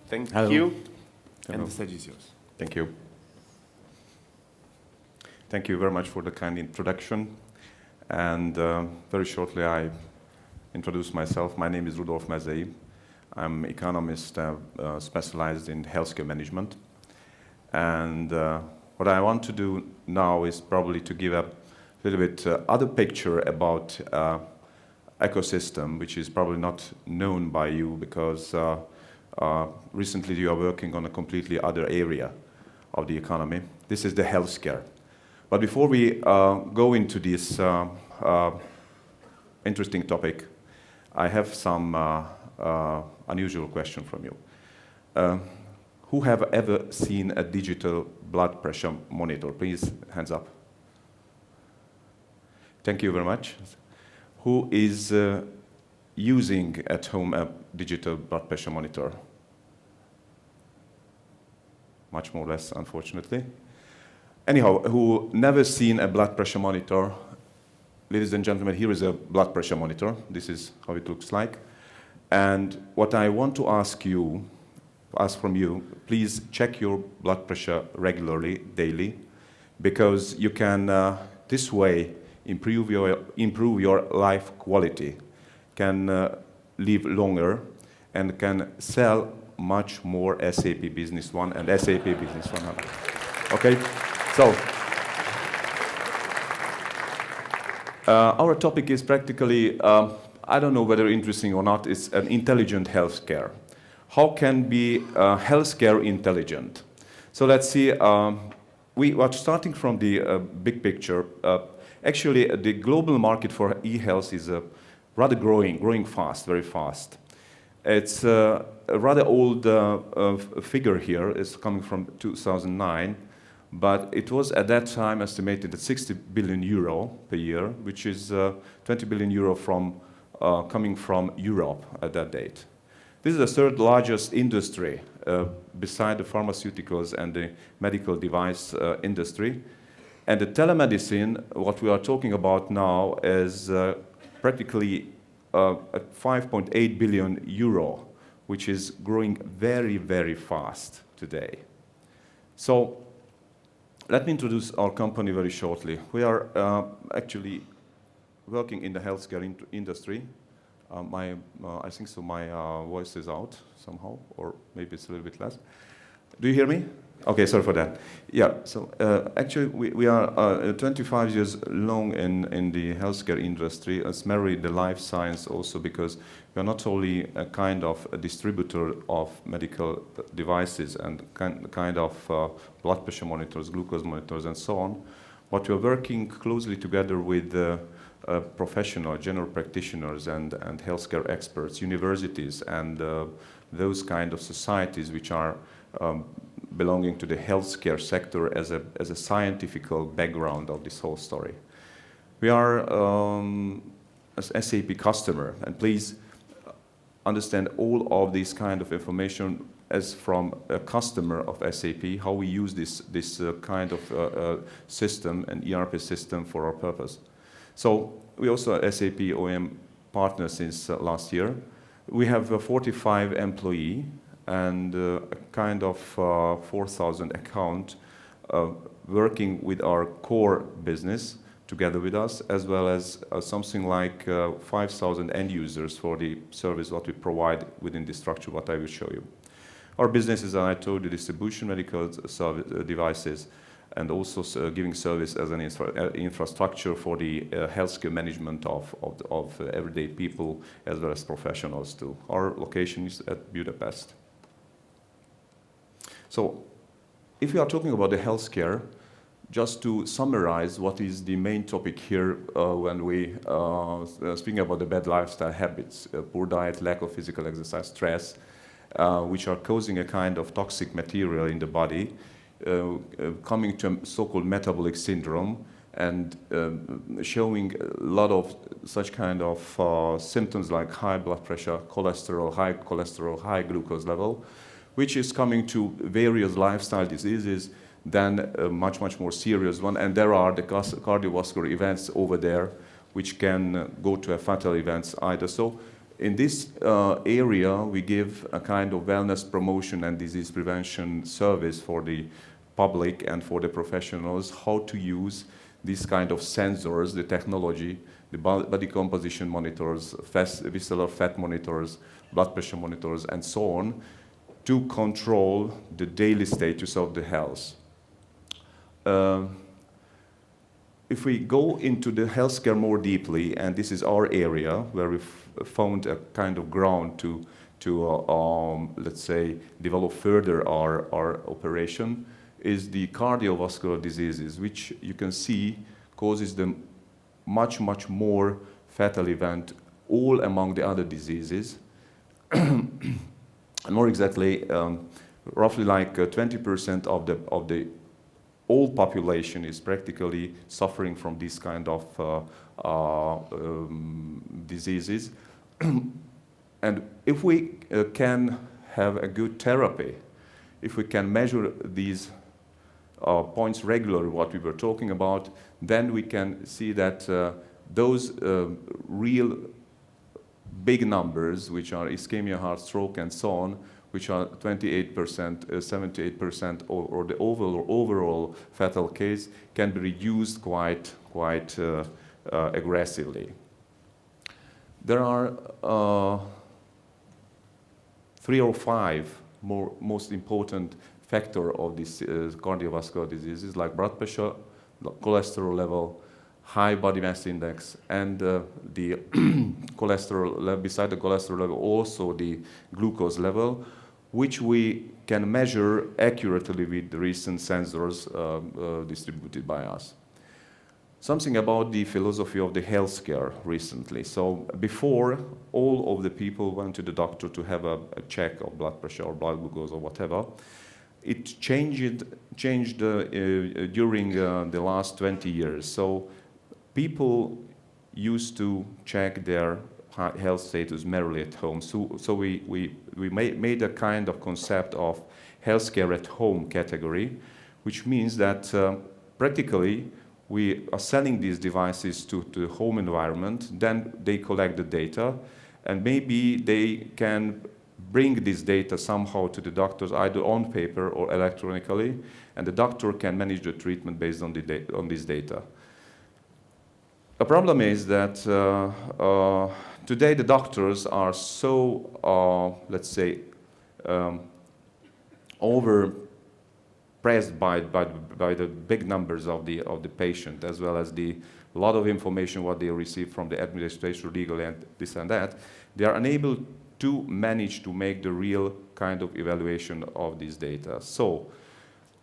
Thank Hello. you. Hello. And the stage is yours. Thank you. Thank you very much for the kind introduction. And very shortly, I introduce myself. My name is Rudolf Mezei. I'm an economist specialized in healthcare management. And what I want to do now is probably to give a little bit other picture about ecosystem, which is probably not known by you because recently you are working on a completely other area of the economy. This is the healthcare. But before we go into this interesting topic, I have some unusual question from you. Who have ever seen a digital blood pressure monitor? Please, hands up. Thank you very much. Who is using at home a digital blood pressure monitor? Much more or less, unfortunately. Anyhow, who never seen a blood pressure monitor? Ladies and gentlemen, here is a blood pressure monitor. This is how it looks like. And what I want to ask from you, please check your blood pressure regularly, daily, because you can this way improve your life quality, can live longer, and can sell much more SAP Business One and SAP Business 100. Okay, so our topic is practically, I don't know whether interesting or not, it's an intelligent healthcare. How can be healthcare intelligent? So let's see, we are starting from the big picture. Actually, the global market for e-health is rather growing fast, very fast. It's a rather old figure here. It's coming from 2009, but it was at that time estimated at 60 billion euro per year, which is 20 billion euro coming from Europe at that date. This is the third largest industry beside the pharmaceuticals and the medical device industry. And the telemedicine, what we are talking about now, is practically 5.8 billion euro, which is growing very, very fast today. So let me introduce our company very shortly. We are actually working in the healthcare industry. I think so my voice is out somehow, or maybe it's a little bit less. Do you hear me? Okay, sorry for that. Yeah, so actually we are 25 years long in the healthcare industry, as married the life science also, because we are not only a kind of a distributor of medical devices and kind of blood pressure monitors, glucose monitors, and so on, but we are working closely together with professional, general practitioners and healthcare experts, universities, and those kind of societies which are belonging to the healthcare sector as a scientific background of this whole story. We are an SAP customer, and please understand all of this kind of information as from a customer of SAP, how we use this kind of system and ERP system for our purpose. So we also are SAP OEM partner since last year. We have 45 employees and a kind of 4,000 account working with our core business together with us, as well as something like 5,000 end users for the service what we provide within the structure, what I will show you. Our business is, I told you, distribution medical devices, and also giving service as an infrastructure for the healthcare management of everyday people as well as professionals too. Our location is at Budapest. So if we are talking about the healthcare, just to summarize what is the main topic here when we speaking about the bad lifestyle habits, poor diet, lack of physical exercise, stress, which are causing a kind of toxic material in the body, coming to a so-called metabolic syndrome and showing a lot of such kind of symptoms like high blood pressure, cholesterol, high glucose level, which is coming to various lifestyle diseases, then a much more serious one. And there are the cardiovascular events over there, which can go to a fatal events either. So In this area, we give a kind of wellness promotion and disease prevention service for the public and for the professionals, how to use these kind of sensors, the technology, the body composition monitors, visceral fat monitors, blood pressure monitors, and so on, to control the daily status of the health. If we go into the healthcare more deeply, and this is our area where we've found a kind of ground to let's say, develop further our operation, is the cardiovascular diseases, which you can see causes the much more fatal event all among the other diseases. And more exactly, roughly like 20% of the all population is practically suffering from this kind of diseases. And if we can have a good therapy, if we can measure these points regularly, what we were talking about, then we can see that those real big numbers, which are ischemia, heart, stroke, and so on, which are 28%, 78%, or the overall fatal case, can be reduced quite aggressively. There are 3 or 5 most important factors of these cardiovascular diseases, like blood pressure, cholesterol level, high body mass index, and the cholesterol level, beside the cholesterol level, also the glucose level, which we can measure accurately with the recent sensors distributed by us. Something about the philosophy of the healthcare recently. So before, all of the people went to the doctor to have a check of blood pressure or blood glucose or whatever. It changed during the last 20 years. So people used to check their health status merely at home. So we made a kind of concept of healthcare at home category, which means that practically we are selling these devices to the home environment, then they collect the data, and maybe they can bring this data somehow to the doctors, either on paper or electronically, and the doctor can manage the treatment based on this data. The problem is that today the doctors are so, let's say, overpressed by the big numbers of the patient, as well as the lot of information what they receive from the administration, legal, and this and that. They are unable to manage to make the real kind of evaluation of these data. So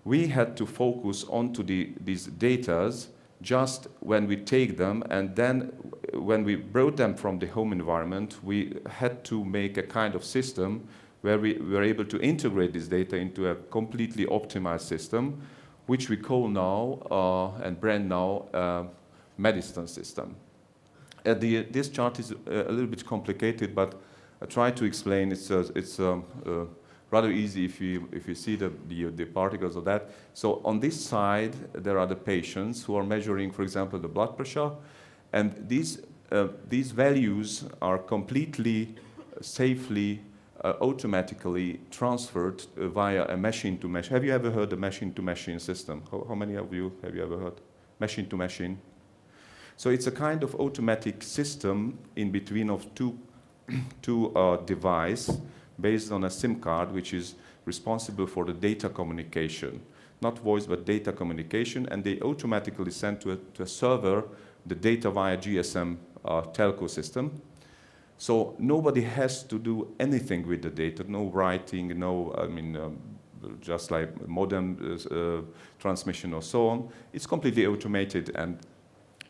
we had to focus onto these datas just when we take them, and then when we brought them from the home environment, we had to make a kind of system where we were able to integrate this data into a completely optimized system, which we call now and brand now Medistance system. This chart is a little bit complicated, but I try to explain. It's rather easy if you see the particles of that. So on this side, there are the patients who are measuring, for example, the blood pressure, and these values are completely safely automatically transferred via a machine-to-machine. Have you ever heard the machine-to-machine system? How many of you have you ever heard? Machine-to-machine. So it's a kind of automatic system in between of two devices based on a SIM card, which is responsible for the data communication. Not voice, but data communication, and they automatically send to a server the data via GSM telco system. So nobody has to do anything with the data, no writing, just like modem transmission or so on. It's completely automated, and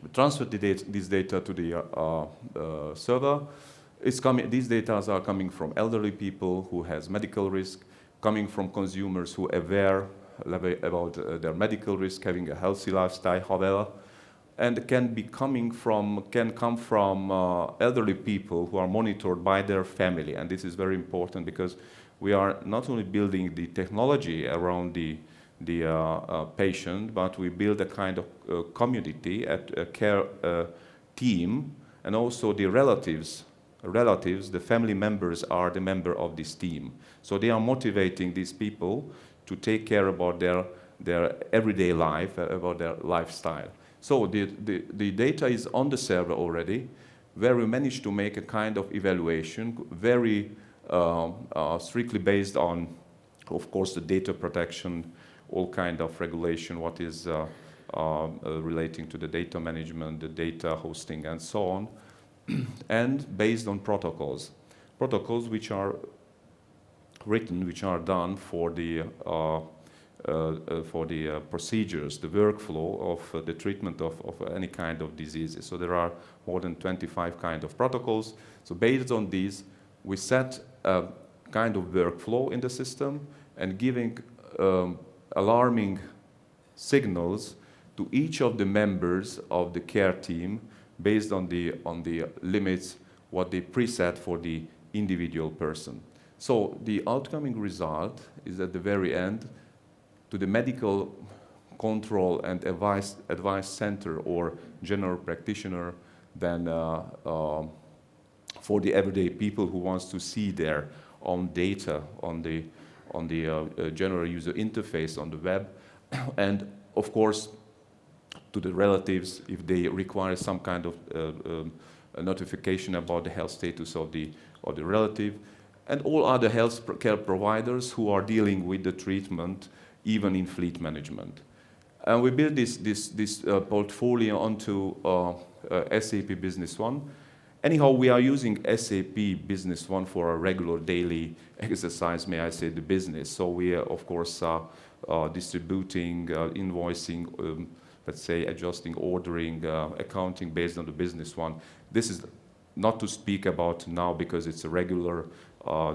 we transfer this data to the server. These data are coming from elderly people who has medical risk, coming from consumers who are aware about their medical risk, having a healthy lifestyle, however, and can come from elderly people who are monitored by their family. And this is very important because we are not only building the technology around the patient, but we build a kind of community, a care team, and also the relatives relatives, the family members are the member of this team. So they are motivating these people to take care about their everyday life, about their lifestyle. So the data is on the server already, where we managed to make a kind of evaluation, very strictly based on, of course, the data protection, all kind of regulation, what is relating to the data management, the data hosting, and so on, and based on protocols which are written, which are done for the procedures, the workflow of the treatment of any kind of diseases. So there are more than 25 kind of protocols. So based on these, we set a kind of workflow in the system and giving alarming signals to each of the members of the care team based on the limits, what they preset for the individual person. So the outcoming result is at the very end to the medical control and advice center or general practitioner than for the everyday people who wants to see their own data on the general user interface on the web, and of course to the relatives if they require some kind of a notification about the health status of the relative, and all other health care providers who are dealing with the treatment, even in fleet management. And we built this portfolio onto SAP Business One. Anyhow, we are using SAP Business One for a regular daily exercise, may I say, the business. So we are, of course, distributing, invoicing, let's say, adjusting, ordering, accounting based on the Business One. This is not to speak about now because it's a regular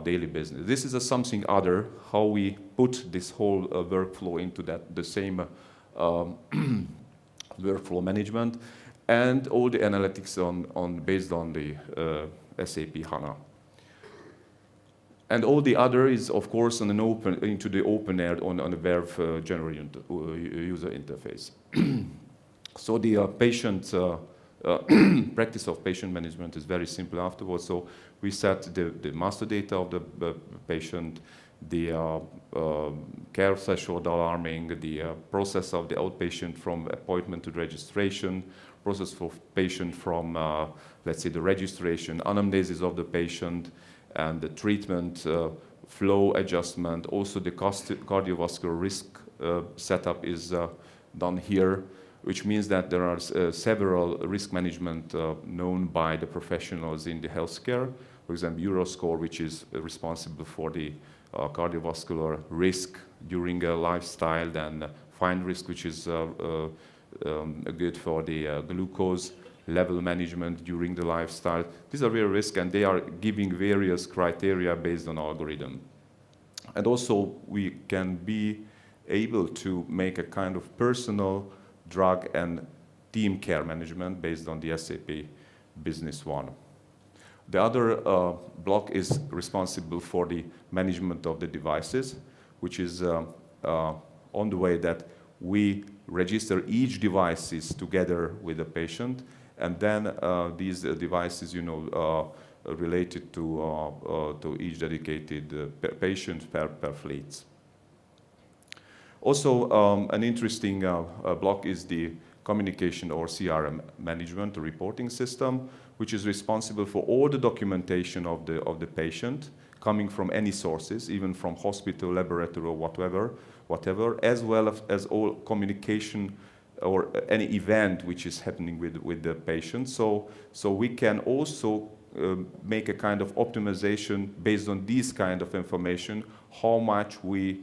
daily business. This is something other, how we put this whole workflow into the same workflow management, and all the analytics based on the SAP HANA. And all the other is, of course, on into the open air on the Verve general user interface. So the patient practice of patient management is very simple afterwards. So we set the master data of the patient, the care threshold alarming, the process of the outpatient from appointment to registration, process for patient from, let's say, the registration, anamnesis of the patient, and the treatment flow adjustment. Also, the cardiovascular risk setup is done here, which means that there are several risk management known by the professionals in the healthcare. For example, Euroscore, which is responsible for the cardiovascular risk during a lifestyle, then fine risk, which is good for the glucose level management during the lifestyle. These are very risks, and they are giving various criteria based on algorithm. And also, we can be able to make a kind of personal drug and team care management based on the SAP Business One. The other block is responsible for the management of the devices, which is on the way that we register each devices together with the patient, and then these devices, related to each dedicated patient per fleets. Also, an interesting block is the communication or CRM management, the reporting system, which is responsible for all the documentation of the patient coming from any sources, even from hospital, laboratory, or whatever, as well as all communication or any event which is happening with the patient. So we can also make a kind of optimization based on this kind of information, how much we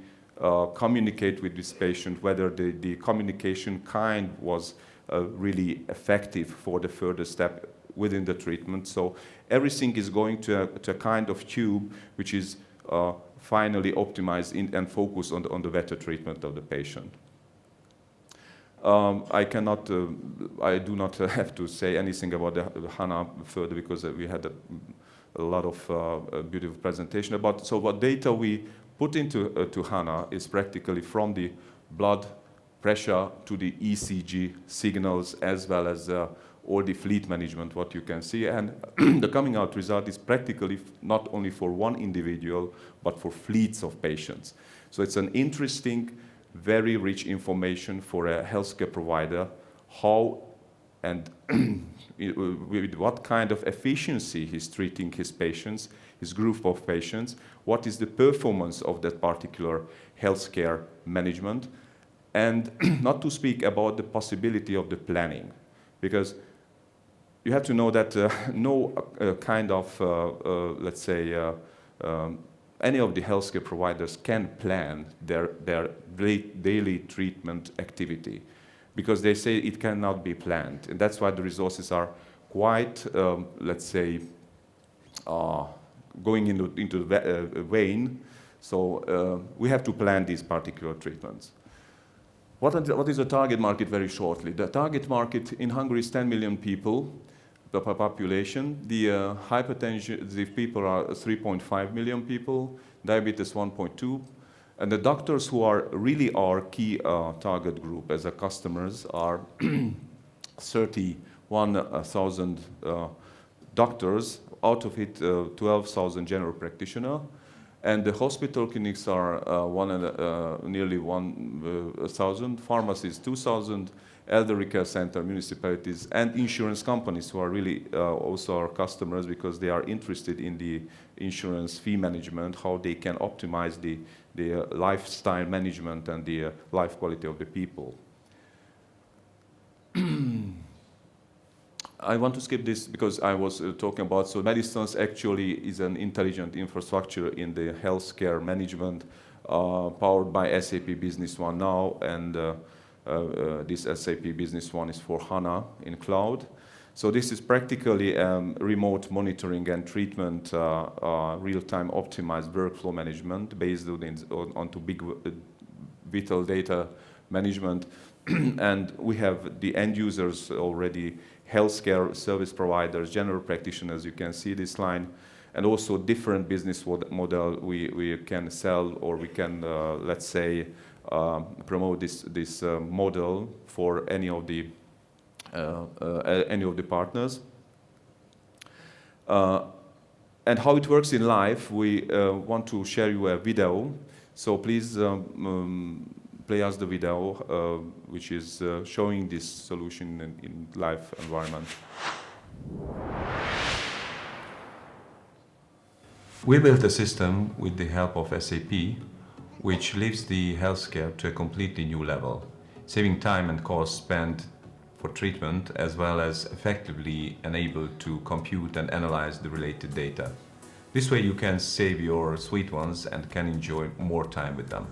communicate with this patient, whether the communication kind was really effective for the further step within the treatment. So everything is going to a kind of tube which is finally optimized and focused on the better treatment of the patient. I do not have to say anything about the HANA further because we had a lot of beautiful presentation about. So what data we put into to HANA is practically from the blood pressure to the ECG signals, as well as or the fleet management, what you can see. And the coming out result is practically not only for one individual, but for fleets of patients. So it's an interesting, very rich information for a healthcare provider, how and with what kind of efficiency he's treating his patients, his group of patients, what is the performance of that particular healthcare management, and not to speak about the possibility of the planning, because you have to know that no kind of, let's say, any of the healthcare providers can plan their daily treatment activity, because they say it cannot be planned. And that's why the resources are quite, let's say, going into the vein. So we have to plan these particular treatments. What is the target market very shortly? The target market in Hungary is 10 million people per population. The hypertension, the people are 3.5 million people, diabetes 1.2. And the doctors who are really our key target group as a customers are 31,000 doctors, out of it 12,000 general practitioners. And the hospital clinics are nearly 1,000, pharmacies 2,000, elderly care center, municipalities, and insurance companies who are really also our customers, because they are interested in the insurance fee management, how they can optimize the lifestyle management and the life quality of the people. I want to skip this because I was talking about, so Medistance actually is an intelligent infrastructure in the healthcare management powered by SAP Business One now, and this SAP Business One is for HANA in cloud. So this is practically remote monitoring and treatment, real-time optimized workflow management based onto big vital data management. And we have the end users already, healthcare service providers, general practitioners, you can see this line, and also different business model we can sell, or we can, let's say, promote this model for any of the partners. And how it works in life, we want to share you a video. So please play us the video, which is showing this solution in life environment. We built a system with the help of SAP, which lifts the healthcare to a completely new level, saving time and cost spent for treatment, as well as effectively enabled to compute and analyze the related data. This way you can save your sweet ones and can enjoy more time with them.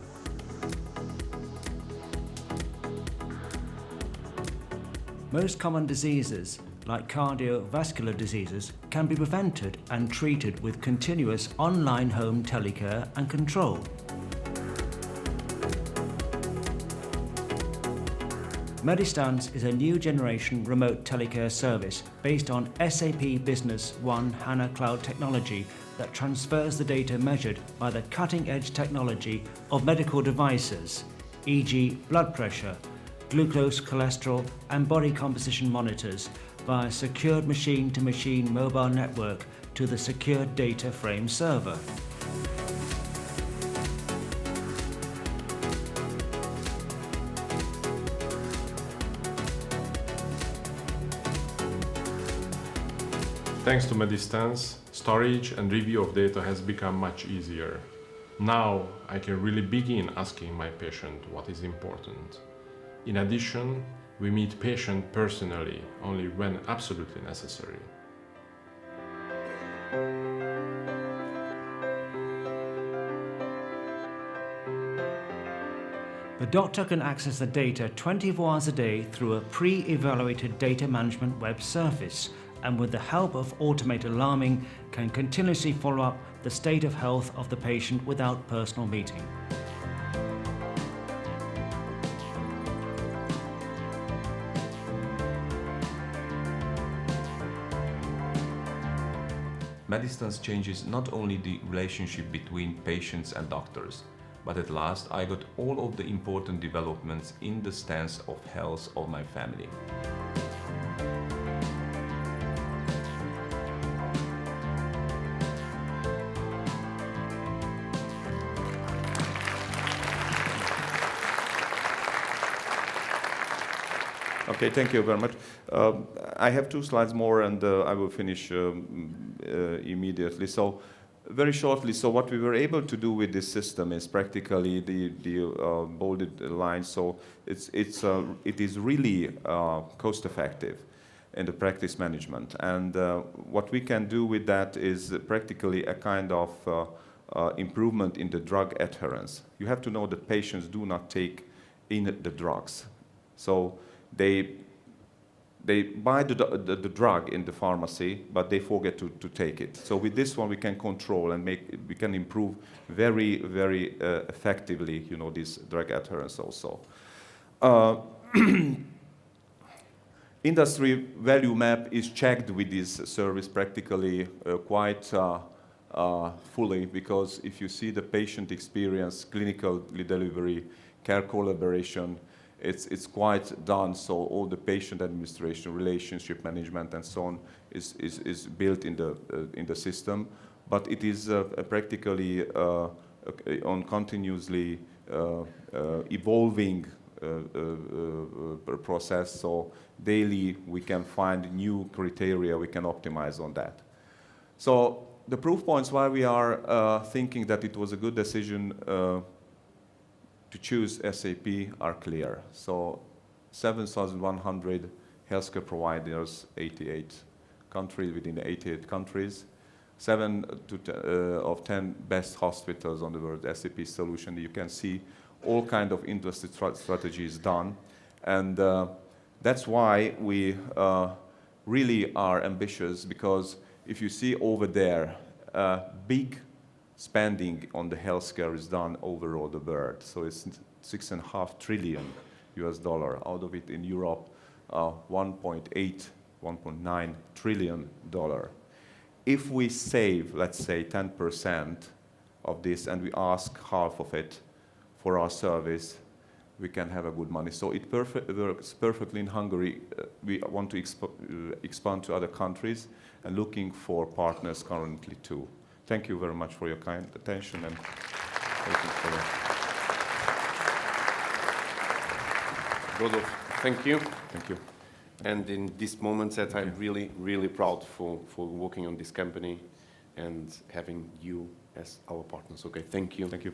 Most common diseases, like cardiovascular diseases, can be prevented and treated with continuous online home telecare and control. Medistance is a new generation remote telecare service based on SAP Business One HANA Cloud technology that transfers the data measured by the cutting-edge technology of medical devices, e.g. blood pressure, glucose, cholesterol, and body composition monitors via secured machine-to-machine mobile network to the secure data frame server. Thanks to Medistance, storage and review of data has become much easier. Now I can really begin asking my patient what is important. In addition, we meet patient personally only when absolutely necessary. The doctor can access the data 24 hours a day through a pre-evaluated data management web surface, and with the help of automated alarming, can continuously follow up the state of health of the patient without personal meeting. Medistance changes not only the relationship between patients and doctors, but at last I got all of the important developments in the stance of health of my family. Okay, thank you very much. I have 2 slides more, and I will finish immediately. So, very shortly, so what we were able to do with this system is practically the bolded line. So it is really cost effective in the practice management. And what we can do with that is practically a kind of improvement in the drug adherence. You have to know that patients do not take in the drugs. So they buy the drug in the pharmacy, but they forget to take it. So with this one, we can control and we can improve very, very effectively, you know, this drug adherence also. Industry value map is checked with this service practically quite fully, because if you see the patient experience, clinical delivery, care collaboration, it's quite done. So all the patient administration, relationship management, and so on is built in the system. But it is practically on continuously evolving process. So daily we can find new criteria, we can optimize on that. So the proof points why we are thinking that it was a good decision to choose SAP are clear. So 7,100 healthcare providers, 88 countries, within 88 countries, 7 of 10 best hospitals on the world, SAP solution. You can see all kind of industry strategies done. And that's why we really are ambitious, because if you see over there, big spending on the healthcare is done overall the world. So it's $6.5 trillion US dollar. Out of it in Europe, 1.9 trillion dollar. If we save, let's say, 10% of this, and we ask half of it for our service, we can have a good money. So it works perfectly in Hungary. We want to expand to other countries and looking for partners currently too. Thank you very much for your kind attention, and waiting for Rudolf, thank you. Thank you. And in this moment that I'm really, really proud for working on this company and having you as our partners. Okay, thank you. Thank you.